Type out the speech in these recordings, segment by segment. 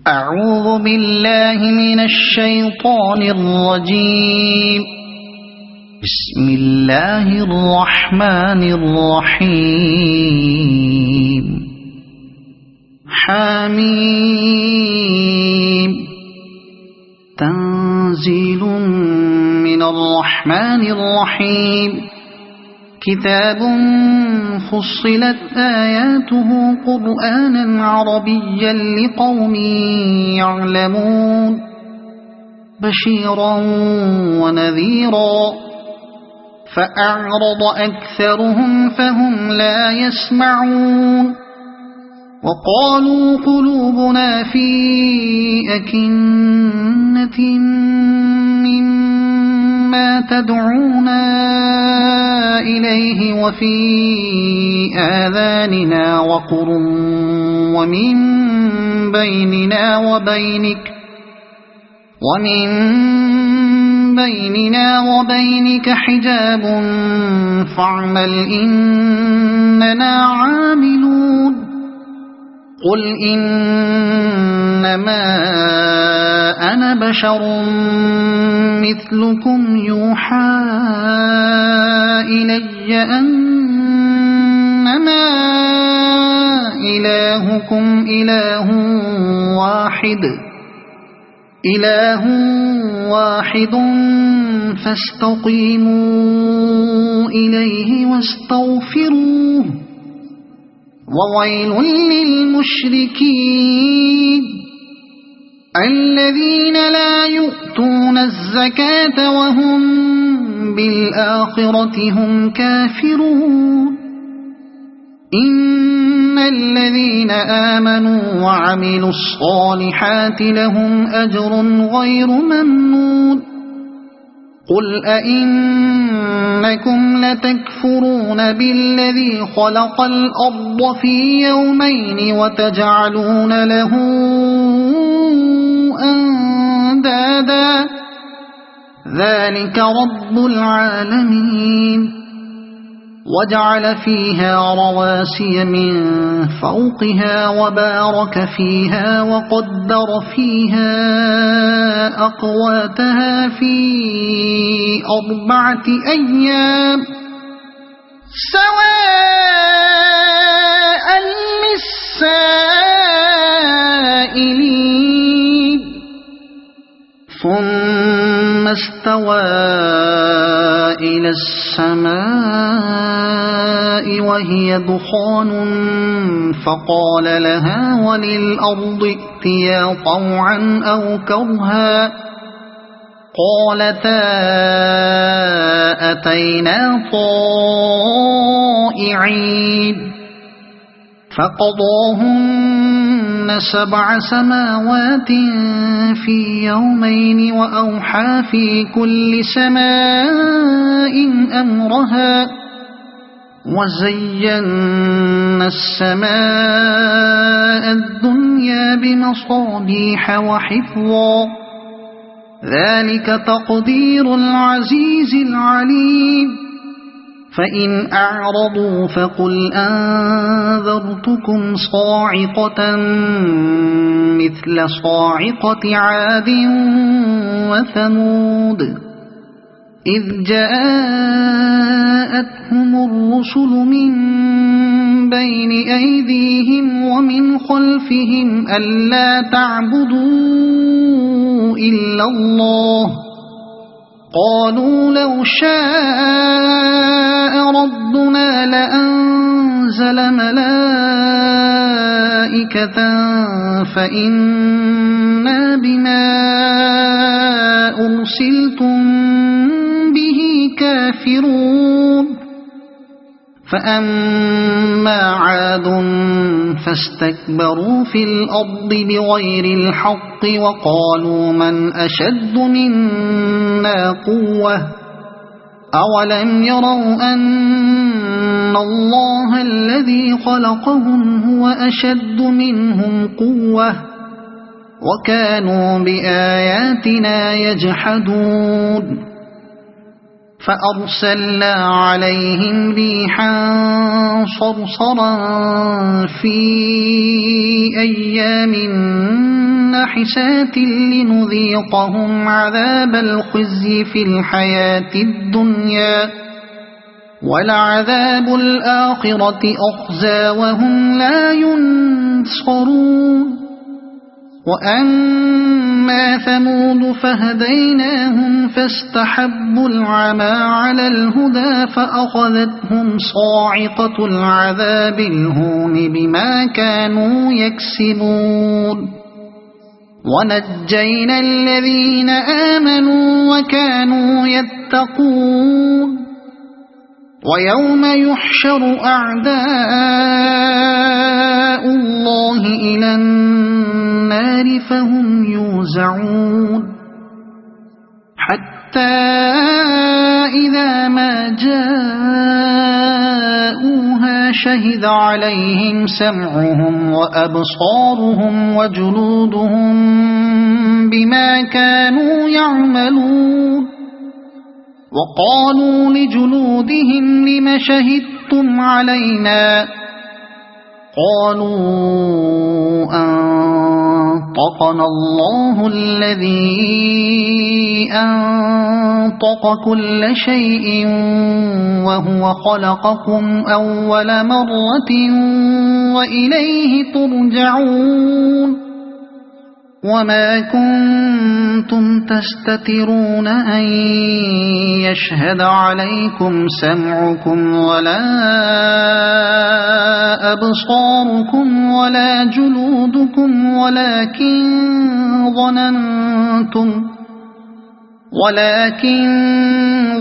أعوذ بالله من الشيطان الرجيم. بسم الله الرحمن الرحيم. حميم. تنزيل من الرحمن الرحيم. كتاب فصلت آياته قرآنا عربيا لقوم يعلمون بشيرا ونذيرا فأعرض أكثرهم فهم لا يسمعون وقالوا قلوبنا في أكنة مما تدعونا إليه وفي آذاننا وقر ومن بيننا وبينك حجاب فاعمل إننا عاملون. قل إنما أنا بشر مثلكم يوحى إلي أنما إلهكم إله واحد فاستقيموا إليه واستغفروه وويل للمشركين الذين لا يؤتون الزكاة وهم بالآخرة هم كافرون. إن الذين آمنوا وعملوا الصالحات لهم أجر غير ممنون. قل أئنكم لتكفرون بالذي خلق الأرض في يومين وتجعلون له أندادا ذلك رب العالمين. وجعل فيها رواسي من فوقها وبارك فيها وقدر فيها أقواتها في 4 أيام سواء للسائلين. ثم استوى إلى السماء وهي دخان فقال لها وللأرض ائتيا طوعا أو كرها قالتا أتينا طائعين. فقضاهن 7 سماوات في يومين وأوحى في كل سماء أمرها وزينا السماء الدنيا بمصابيح وحفظا ذلك تقدير العزيز العليم. فإن أعرضوا فقل أنذرتكم صاعقة مثل صاعقة عاد وثمود إذ جاءتهم الرسل من بين أيديهم ومن خلفهم ألا تعبدوا إلا الله قالوا لو شاء ربنا لأنزل ملائكة فإنا بما أرسلتم به كافرون. فأما عاد فاستكبروا في الأرض بغير الحق وقالوا من أشد منا قوة أولم يروا أن الله الذي خلقهم هو أشد منهم قوة وكانوا بآياتنا يجحدون. فأرسلنا عليهم ريحا صرصرا في أيام حسات لنذيقهم عذاب الخزي في الحياة الدنيا ولعذاب الآخرة أخزى وهم لا ينصرون وأما ثمود فهديناهم فاستحبوا العمى على الهدى فأخذتهم صاعقة العذاب الهون بما كانوا يكسبون ونجينا الذين آمنوا وكانوا يتقون ويوم يحشر أعداء الله إلى النار فهم يوزعون حتى إذا ما جاءوها شهد عليهم سمعهم وأبصارهم وجلودهم بما كانوا يعملون وقالوا لجلودهم لم شهدتم علينا قالوا أنطقنا الله الذي أنطق كل شيء وهو خلقكم أول مرة وإليه ترجعون وما كنتم تستترون أن يشهد عليكم سمعكم ولا أبصاركم ولا جلودكم ولكن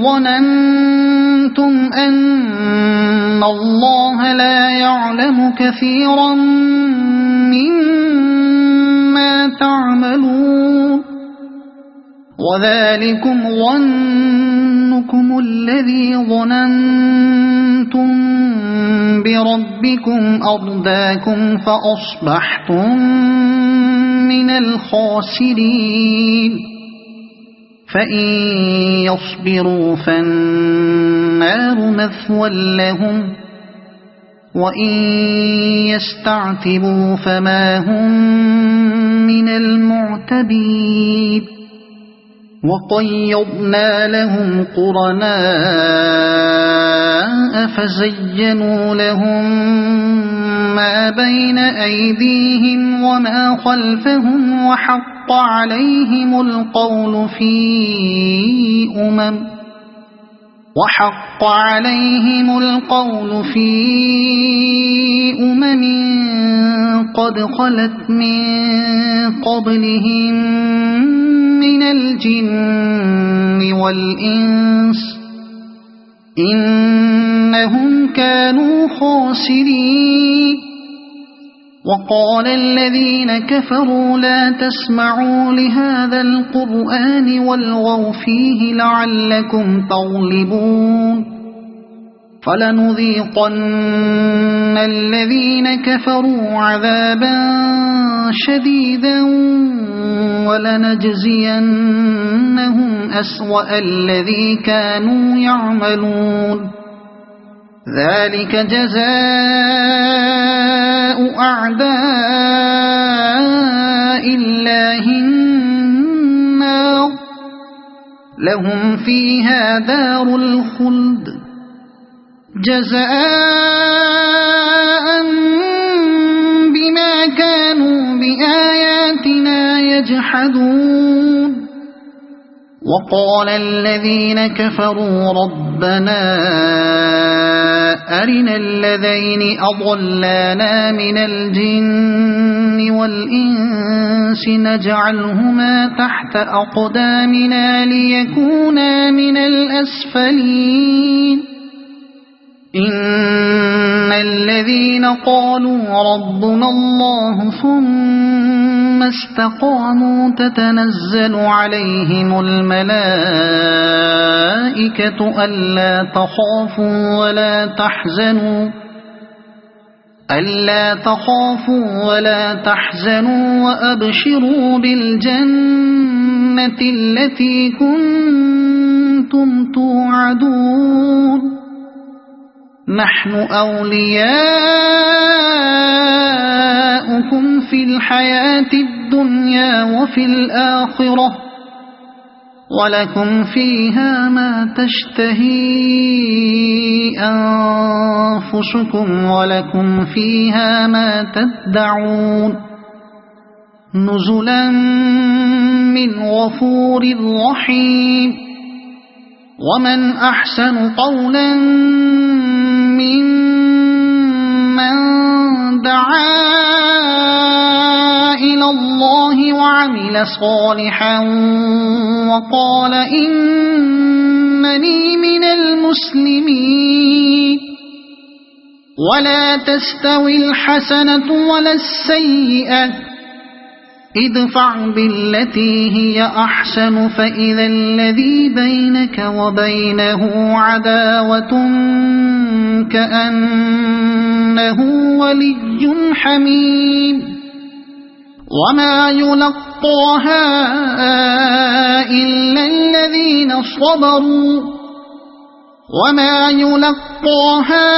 ظننتم أن الله لا يعلم كثيرا مما تعملون وذلكم ظنكم الذي ظننتم بربكم أرداكم فأصبحتم من الخاسرين فإن يصبروا فالنار مثوى لهم وإن يستعتبوا فما هم من المعتبين وقيضنا لهم قرناء فزينوا لهم ما بين أيديهم وما خلفهم وحق عليهم القول في أمم قد خلت من قبلهم من الجن والإنس إنهم كانوا خاسرين وقال الذين كفروا لا تسمعوا لهذا القرآن والغوا فيه لعلكم تغلبون فلنذيقن الذين كفروا عذابا شديدا ولنجزينهم أسوأ الذي كانوا يعملون ذلك جزاء أعداء الله النار لهم فيها دار الخلد جزاء بما كانوا بآياتنا يجحدون وقال الذين كفروا ربنا أرنا الذين أضلانا من الجن والإنس نجعلهما تحت أقدامنا ليكونا من الأسفلين إن الذين قالوا ربنا الله ثم استقاموا تتنزل عليهم الملائكة ألا تخافوا ولا تحزنوا وأبشروا بالجنة التي كنتم توعدون نحن أولياؤكم في الحياة الدنيا الدنيا وفي الآخرة ولكم فيها ما تشتهي أنفسكم ولكم فيها ما تدعون نزلا من غفور رحيم ومن أحسن قولا ممن دعا إلى الله وعمل صالحا وقال إنني من المسلمين ولا تستوي الحسنة ولا السيئة ادفع بالتي هي أحسن فإذا الذي بينك وبينه عداوة كأنه ولي حميم وما يلقاها إلا الذين صبروا وما يلقاها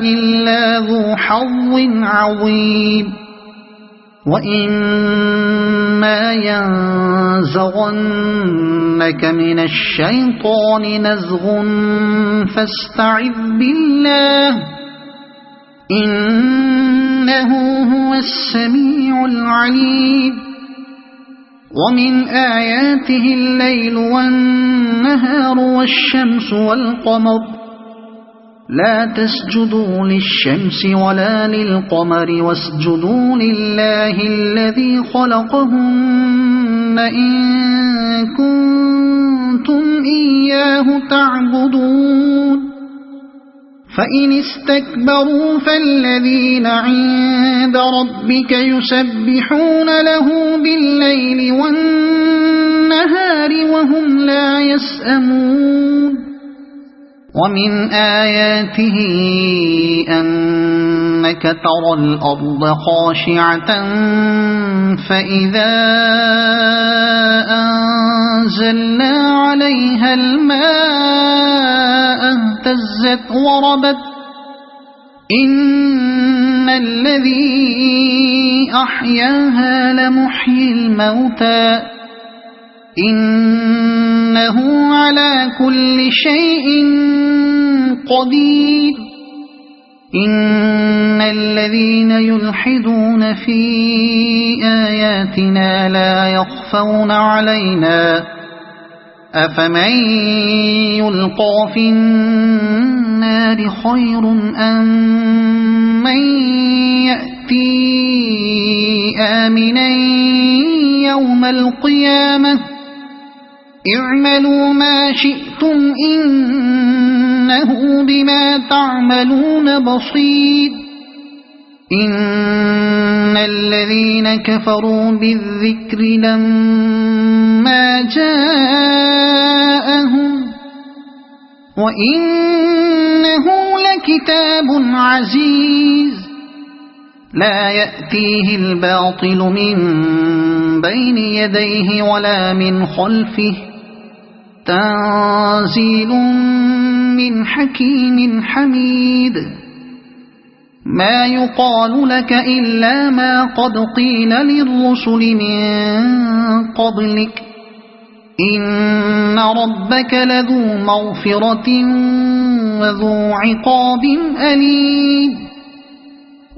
إلا ذو حظ عظيم وإما ينزغنك من الشيطان نزغ فاستعذ بالله إنه هو السميع العليم ومن آياته الليل والنهار والشمس والقمر لا تسجدوا للشمس ولا للقمر واسجدوا لله الذي خلقهن إن كنتم إياه تعبدون فإن استكبروا فالذين عند ربك يسبحون له بالليل والنهار وهم لا يسأمون ومن آياته أنك ترى الأرض خاشعة فإذا أنزلنا عليها الماء اهتزت وربت إن الذي أحياها لمحيي الموتى إنه على كل شيء قدير إن الذين يلحدون في آياتنا لا يخفون علينا أفمن يلقى في النار خير أم من يأتي آمنا يوم القيامة اعملوا ما شئتم إنه بما تعملون بصير إن الذين كفروا بالذكر لما جاءهم وإنه لكتاب عزيز لا يأتيه الباطل من بين يديه ولا من خلفه تنزيل من حكيم حميد ما يقال لك إلا ما قد قيل للرسل من قبلك إن ربك لذو مغفرة وذو عقاب أليم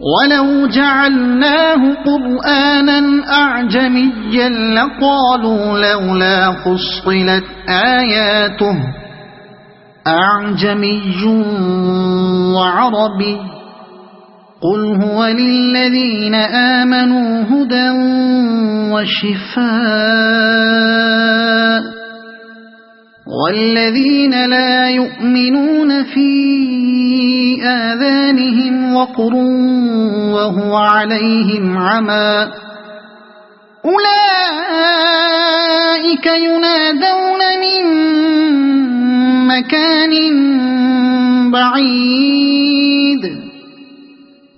ولو جعلناه قرآنا أعجميا لقالوا لولا فصلت آياته أعجمي وعربي قل هو للذين آمنوا هدى وشفاء والذين لا يؤمنون في آذانهم وقر وهو عليهم عمى أولئك ينادون من مكان بعيد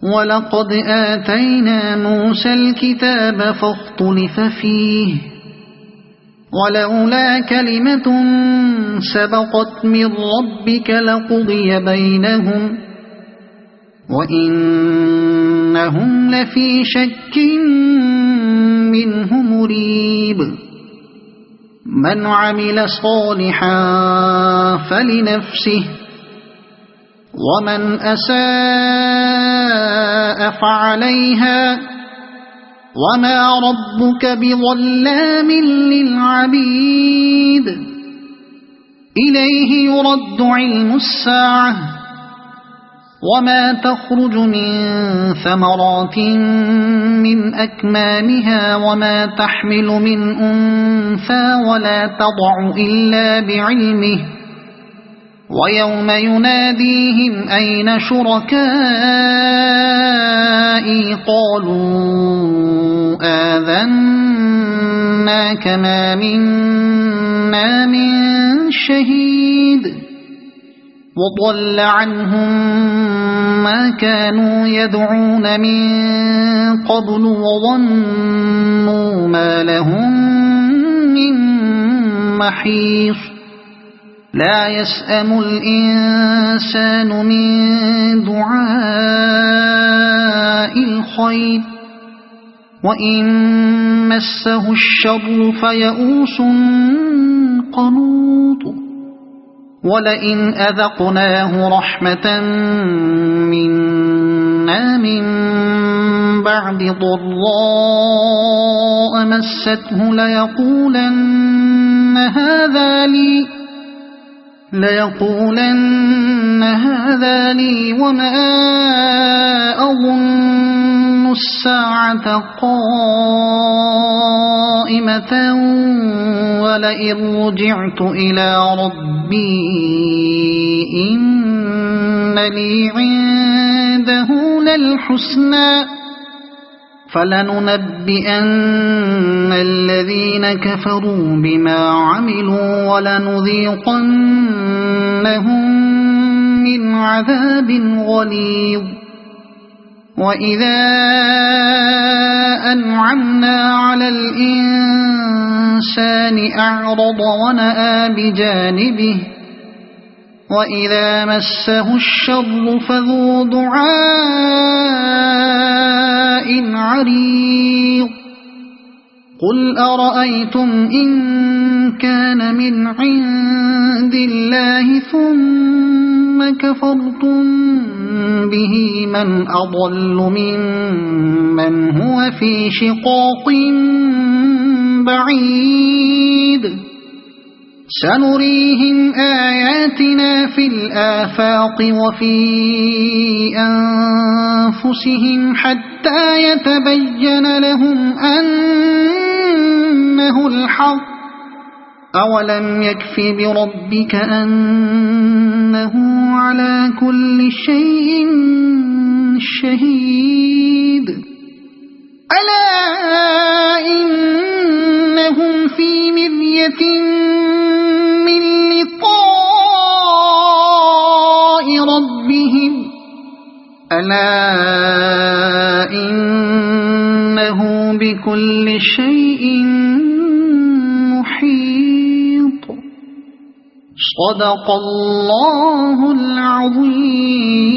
ولقد آتينا موسى الكتاب فاختلف فيه ولولا كلمة سبقت من ربك لقضي بينهم وإنهم لفي شك من عمل صالحا فلنفسه ومن أساء فعليها وما ربك بظلام للعبيد إليه يرد علم الساعة وما تخرج من ثمرات من أكمامها وما تحمل من أنثى ولا تضع إلا بعلمه ويوم يناديهم أين شركائي قالوا آذناك ما منا من شهيد وضل عنهم ما كانوا يدعون من قبل وظنوا ما لهم من محيص لا يسأم الإنسان من دعاء الخير وإن مسه الشر فيئوس قنوط ولئن أذقناه رحمة منا من بعد ضراء مسته ليقولن هذا لي وما أظن الساعة قائمة ولئن رجعت إلى ربي إن لي عنده للحسنى فلننبئن الذين كفروا بما عملوا ولنذيقنهم من عذاب غليظ وإذا أنعمنا على الإنسان أعرض ونأى بجانبه وإذا مسه الشر فذو دعاء عريض قل أرأيتم إن كان من عند الله ثم كفرتم به من أضل ممن هو في شقاق بعيد سنريهم آياتنا في الآفاق وفي أنفسهم حتى يتبين لهم أنه الحق أولم يكف بربك أنه على كل شيء شهيد ألا إنهم في مرية من لقاء ربهم ألا إنه بكل شيء محيط صدق الله العظيم.